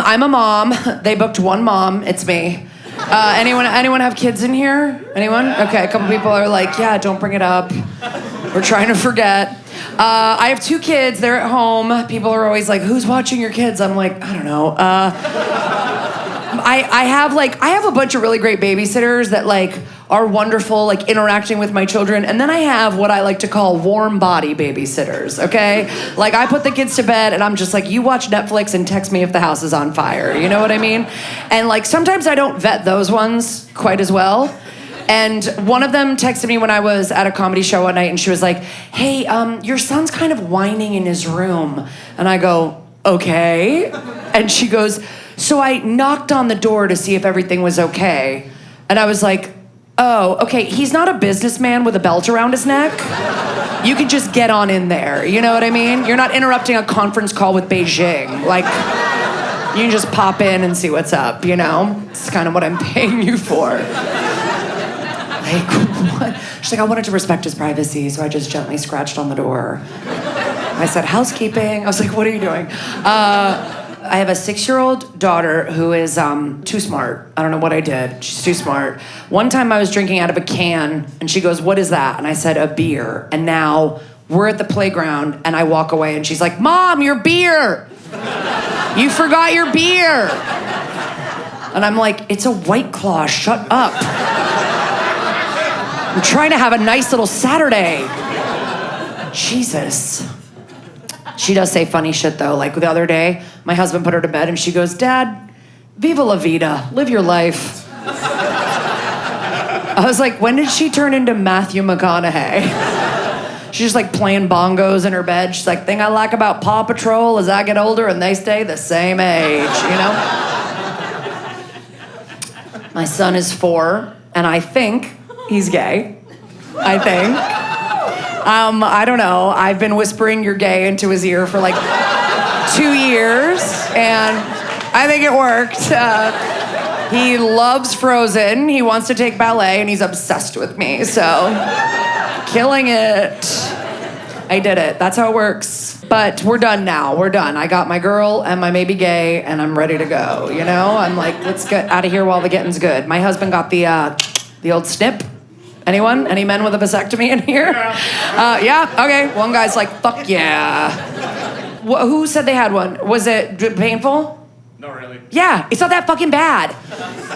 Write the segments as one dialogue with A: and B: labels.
A: I'm a mom. They booked one mom. It's me. Anyone have kids in here? Anyone? Okay, a couple people are like, yeah, don't bring it up. We're trying to forget. I have 2 kids. They're at home. People are always like, who's watching your kids? I'm like, I don't know. I have a bunch of really great babysitters that like are wonderful, like interacting with my children. And then I have what I like to call warm body babysitters, okay? Like I put the kids to bed and I'm just like, you watch Netflix and text me if the house is on fire. You know what I mean? And like sometimes I don't vet those ones quite as well. And one of them texted me when I was at a comedy show one night and she was like, hey, your son's kind of whining in his room. And I go, okay. And she goes, so I knocked on the door to see if everything was okay. And I was like, oh, okay, he's not a businessman with a belt around his neck. You can just get on in there, you know what I mean? You're not interrupting a conference call with Beijing. Like, you can just pop in and see what's up, you know? It's kind of what I'm paying you for. Like, what? She's like, I wanted to respect his privacy, so I just gently scratched on the door. I said, housekeeping. I was like, what are you doing? I have a 6-year-old daughter who is too smart. I don't know what I did. She's too smart. One time I was drinking out of a can, and she goes, what is that? And I said, a beer. And now we're at the playground, and I walk away, and she's like, Mom, your beer! You forgot your beer! And I'm like, it's a White Claw, shut up. I'm trying to have a nice little Saturday. Jesus. She does say funny shit though. Like the other day, my husband put her to bed and she goes, Dad, viva la vida, live your life. I was like, when did she turn into Matthew McConaughey? She's just like playing bongos in her bed. She's like, thing I like about Paw Patrol is I get older and they stay the same age, you know? My son is 4 and I think he's gay. I think. I don't know. I've been whispering you're gay into his ear for like 2 years, and I think it worked. He loves Frozen. He wants to take ballet, and he's obsessed with me, so killing it. I did it. That's how it works. But we're done now. We're done. I got my girl and my baby gay, and I'm ready to go, you know? I'm like, let's get out of here while the getting's good. My husband got the old snip. Anyone? Any men with a vasectomy in here? Yeah? Okay. One guy's like, fuck yeah. Who said they had one? Was it painful?
B: Not really.
A: Yeah, it's not that fucking bad.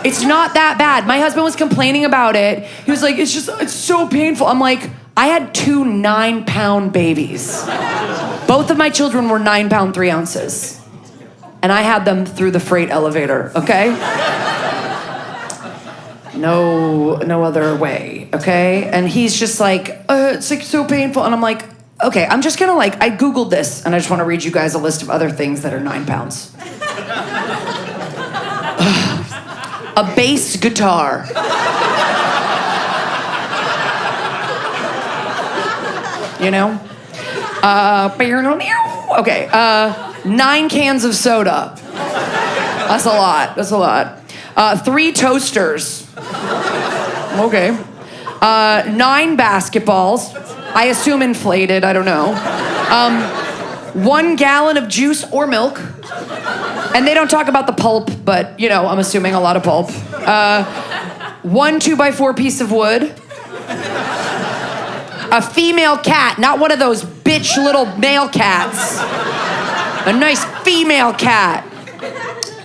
A: It's not that bad. My husband was complaining about it. He was like, it's so painful. I'm like, I had 2 9-pound babies. Both of my children were 9 pound 3 ounces. And I had them through the freight elevator, okay? No other way, okay? And he's just like, it's like so painful. And I'm like, okay, I'm just gonna like, I Googled this and I just wanna read you guys a list of other things that are 9 pounds. A bass guitar. You know? Okay, 9 cans of soda. That's a lot. 3 toasters. Okay. 9 basketballs. I assume inflated, I don't know. 1 gallon of juice or milk. And they don't talk about the pulp, but, you know, I'm assuming a lot of pulp. 1 2x4 piece of wood. A female cat, not one of those bitch little male cats. A nice female cat.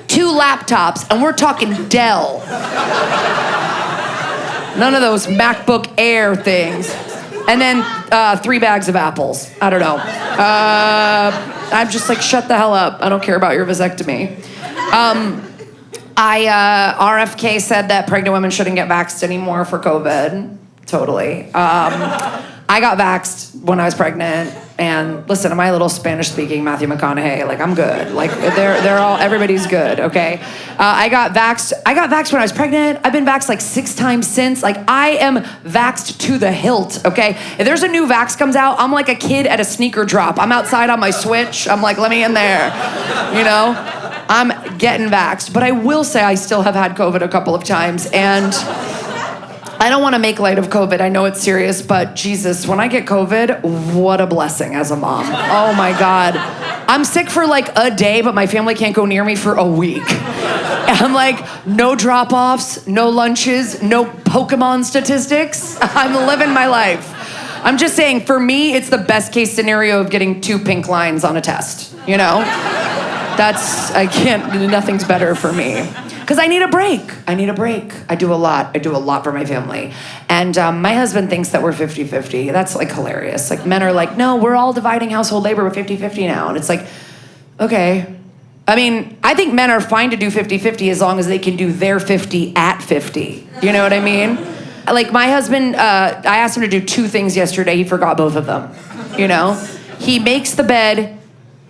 A: 2 laptops, and we're talking Dell. None of those MacBook Air things. And then 3 bags of apples. I don't know. I'm just like, shut the hell up. I don't care about your vasectomy. RFK said that pregnant women shouldn't get vaxxed anymore for COVID. Totally. I got vaxxed when I was pregnant, and listen, my little Spanish-speaking Matthew McConaughey, like I'm good. Like everybody's good, okay? I got vaxxed when I was pregnant. I've been vaxxed like 6 times since. Like I am vaxxed to the hilt, okay? If there's a new vax comes out, I'm like a kid at a sneaker drop. I'm outside on my Switch. I'm like, let me in there, you know? I'm getting vaxxed. But I will say I still have had COVID a couple of times, and I don't want to make light of COVID. I know it's serious, but Jesus, when I get COVID, what a blessing as a mom. Oh my God. I'm sick for like a day, but my family can't go near me for a week. I'm like, no drop-offs, no lunches, no Pokemon statistics. I'm living my life. I'm just saying, for me, it's the best case scenario of getting 2 pink lines on a test, you know? Nothing's better for me. Because I need a break. I do a lot for my family. And my husband thinks that we're 50-50. That's like hilarious. Like men are like, no, we're all dividing household labor. We're 50-50 now. And it's like, okay. I mean, I think men are fine to do 50-50 as long as they can do their 50 at 50. You know what I mean? Like my husband, I asked him to do 2 things yesterday. He forgot both of them, you know? He makes the bed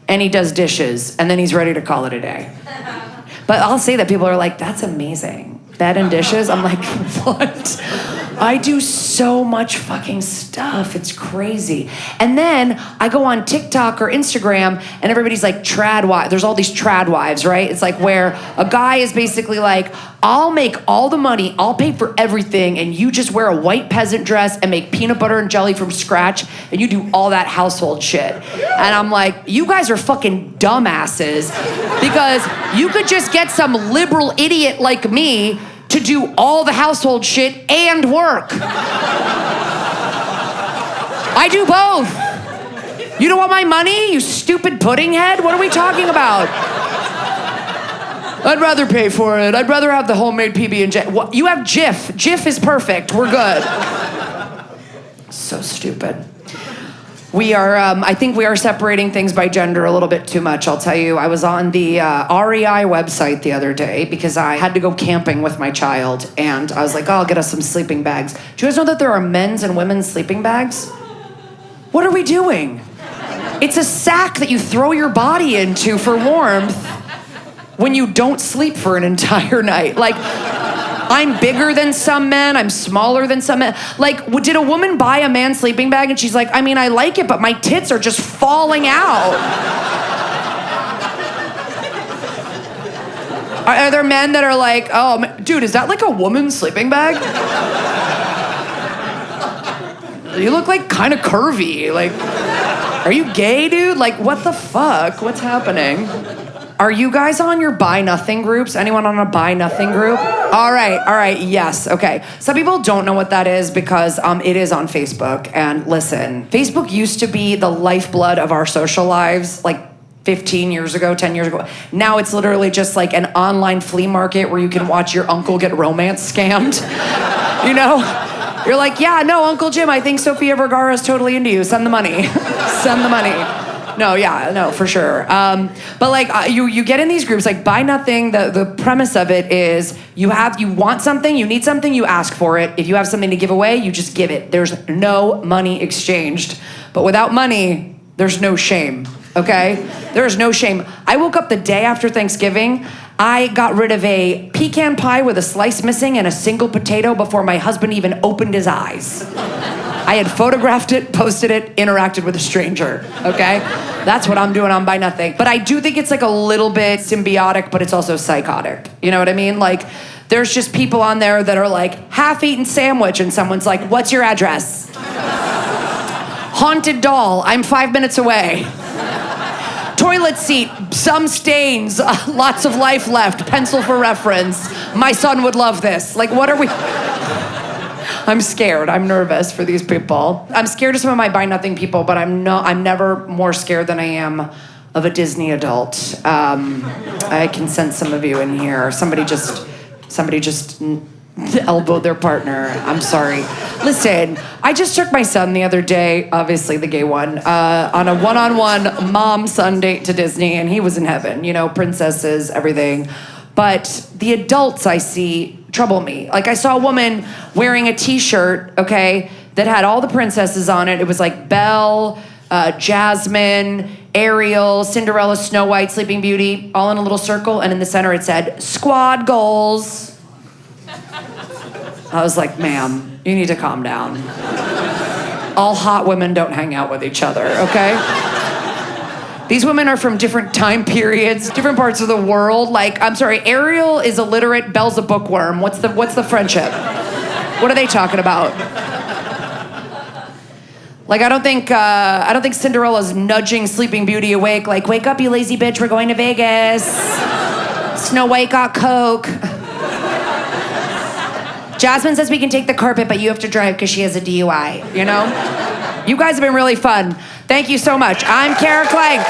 A: and he does dishes and then he's ready to call it a day. But I'll say that people are like, that's amazing. Bed and dishes? I'm like, what? I do so much fucking stuff. It's crazy. And then I go on TikTok or Instagram and everybody's like trad wives. There's all these trad wives, right? It's like where a guy is basically like, I'll make all the money, I'll pay for everything, and you just wear a white peasant dress and make peanut butter and jelly from scratch, and you do all that household shit. And I'm like, you guys are fucking dumbasses because you could just get some liberal idiot like me to do all the household shit and work. I do both. You don't want my money, you stupid pudding head? What are we talking about? I'd rather pay for it. I'd rather have the homemade PB&J. What? You have Jif. Jif is perfect. We're good. So stupid. We are, I think we are separating things by gender a little bit too much. I'll tell you, I was on the REI website the other day because I had to go camping with my child. And I was like, oh, I'll get us some sleeping bags. Do you guys know that there are men's and women's sleeping bags? What are we doing? It's a sack that you throw your body into for warmth when you don't sleep for an entire night. Like, I'm bigger than some men, I'm smaller than some men. Like, did a woman buy a man's sleeping bag and she's like, I mean, I like it, but my tits are just falling out. Are there men that are like, oh, dude, is that like a woman's sleeping bag? You look like kind of curvy. Like, are you gay, dude? Like, what the fuck? What's happening? Are you guys on your buy nothing groups? Anyone on a buy nothing group? All right, yes, okay. Some people don't know what that is because it is on Facebook. And listen, Facebook used to be the lifeblood of our social lives, like 15 years ago, 10 years ago. Now it's literally just like an online flea market where you can watch your uncle get romance scammed, you know? You're like, yeah, no, Uncle Jim, I think Sofia Vergara is totally into you. Send the money. Send the money. No, for sure. But like you get in these groups, like buy nothing. The premise of it is you want something, you need something, you ask for it. If you have something to give away, you just give it. There's no money exchanged. But without money, there's no shame. Okay? There is no shame. I woke up the day after Thanksgiving. I got rid of a pecan pie with a slice missing and a single potato before my husband even opened his eyes. I had photographed it, posted it, interacted with a stranger, okay? That's what I'm doing on Buy Nothing. But I do think it's like a little bit symbiotic, but it's also psychotic. You know what I mean? Like, there's just people on there that are like, half-eaten sandwich, and someone's like, what's your address? Haunted doll, I'm 5 minutes away. Toilet seat, some stains, lots of life left, pencil for reference. My son would love this. Like, what are we... I'm scared. I'm nervous for these people. I'm scared of some of my Buy Nothing people, but I'm never more scared than I am of a Disney adult. I can sense some of you in here. Somebody just elbowed their partner. I'm sorry. Listen, I just took my son the other day, obviously the gay one, on a one-on-one mom-son date to Disney, and he was in heaven. You know, princesses, everything. But the adults I see trouble me. Like, I saw a woman wearing a t-shirt, okay, that had all the princesses on it. It was like Belle, Jasmine, Ariel, Cinderella, Snow White, Sleeping Beauty, all in a little circle, and in the center it said, squad goals. I was like, ma'am, you need to calm down. All hot women don't hang out with each other, okay? These women are from different time periods, different parts of the world. Like, I'm sorry, Ariel is illiterate, Belle's a bookworm. What's the friendship? What are they talking about? Like, I don't think Cinderella's nudging Sleeping Beauty awake, like, wake up, you lazy bitch, we're going to Vegas. Snow White got Coke. Jasmine says we can take the carpet, but you have to drive because she has a DUI, you know? You guys have been really fun. Thank you so much. I'm Kara Klenk.